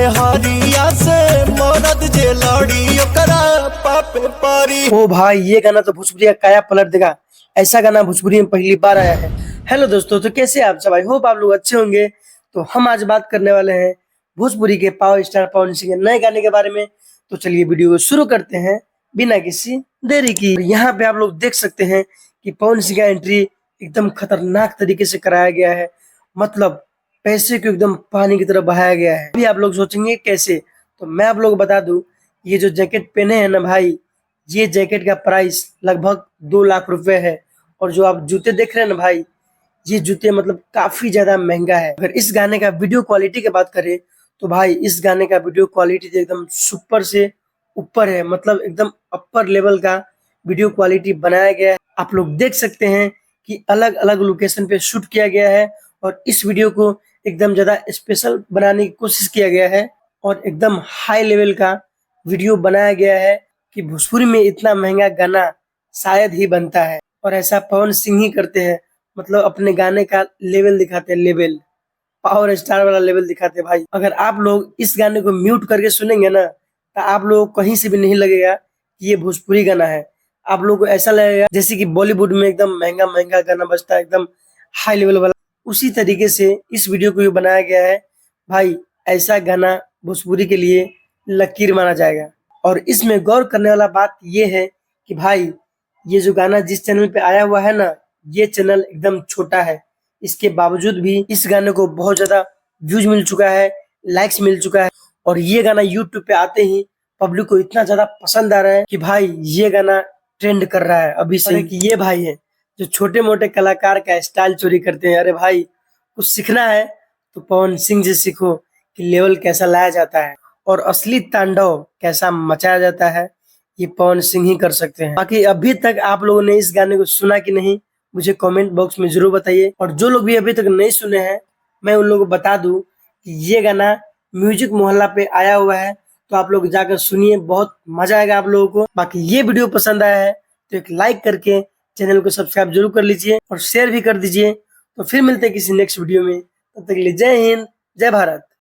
में हरिया से मरद जे लड़ी ओकरा पापे पारी। ओ भाई, ये गाना तो भोजपुरी का काया पलट देगा। ऐसा गाना भोजपुरी में पहली बार आया है। हेलो दोस्तों, तो कैसे आप सब? आई होप आप लोग अच्छे होंगे। तो हम आज बात करने वाले हैं भोजपुरी के पावर स्टार पवन सिंह के नए गाने के बारे में। तो चलिए वीडियो को शुरू करते हैं बिना किसी देरी की। यहाँ पे आप लोग देख सकते हैं कि पवन सिंह का एंट्री एकदम खतरनाक तरीके से कराया गया है। मतलब पैसे को एकदम पानी की तरह बहाया गया है। अभी आप लोग सोचेंगे कैसे, तो मैं आप लोग को बता दूं, ये जो जैकेट पहने हैं ना भाई, ये जैकेट का प्राइस लगभग 2 लाख रुपए है। और जो आप जूते देख रहे हैं ना भाई, ये जूते मतलब काफी ज्यादा महंगा है। अगर इस गाने का वीडियो क्वालिटी की बात करें तो भाई इस गाने का वीडियो क्वालिटी तो एकदम सुपर से ऊपर है। मतलब एकदम अपर लेवल का वीडियो क्वालिटी बनाया गया है। आप लोग देख सकते हैं कि अलग अलग लोकेशन पे शूट किया गया है और इस वीडियो को एकदम ज्यादा स्पेशल बनाने की कोशिश किया गया है और एकदम हाई लेवल का वीडियो बनाया गया है कि भोजपुरी में इतना महंगा गाना शायद ही बनता है। और ऐसा पवन सिंह ही करते हैं। मतलब अपने गाने का लेवल दिखाते हैं, लेवल पावर स्टार वाला लेवल दिखाते हैं भाई। अगर आप लोग इस गाने को म्यूट करके सुनेंगे ना, तो आप लोगों को कहीं से भी नहीं लगेगा कि ये भोजपुरी गाना है। आप लोगों को ऐसा लगेगा जैसे कि बॉलीवुड में एकदम महंगा महंगा गाना बजता है, एकदम हाई लेवल वाला। उसी तरीके से इस वीडियो को भी बनाया गया है भाई। ऐसा गाना भोजपुरी के लिए लकीर माना जाएगा। और इसमें गौर करने वाला बात ये है कि भाई ये जो गाना जिस चैनल पे आया हुआ है ना, ये चैनल एकदम छोटा है। इसके बावजूद भी इस गाने को बहुत ज्यादा व्यूज मिल चुका है, लाइक्स मिल चुका है। और ये गाना यूट्यूब पे आते ही पब्लिक को इतना ज्यादा पसंद आ रहा है कि भाई ये गाना ट्रेंड कर रहा है अभी से। कि ये भाई है जो छोटे मोटे कलाकार का स्टाइल चोरी करते हैं। अरे भाई, कुछ सीखना है तो पवन सिंह से सीखो कि लेवल कैसा लाया जाता है और असली तांडव कैसा मचाया जाता है। ये पवन सिंह ही कर सकते हैं। बाकी अभी तक आप लोगों ने इस गाने को सुना कि नहीं, मुझे कमेंट बॉक्स में जरूर बताइए। और जो लोग भी अभी तक नहीं सुने हैं, मैं उन लोगों को बता दूं कि ये गाना म्यूजिक मोहल्ला पे आया हुआ है। तो आप लोग जाकर सुनिए, बहुत मजा आएगा आप लोगों को। बाकी ये वीडियो पसंद आया है तो एक लाइक करके चैनल को सब्सक्राइब जरूर कर लीजिए और शेयर भी कर दीजिए। तो फिर मिलते हैं किसी नेक्स्ट वीडियो में। तब तक के लिए जय हिंद, जय भारत।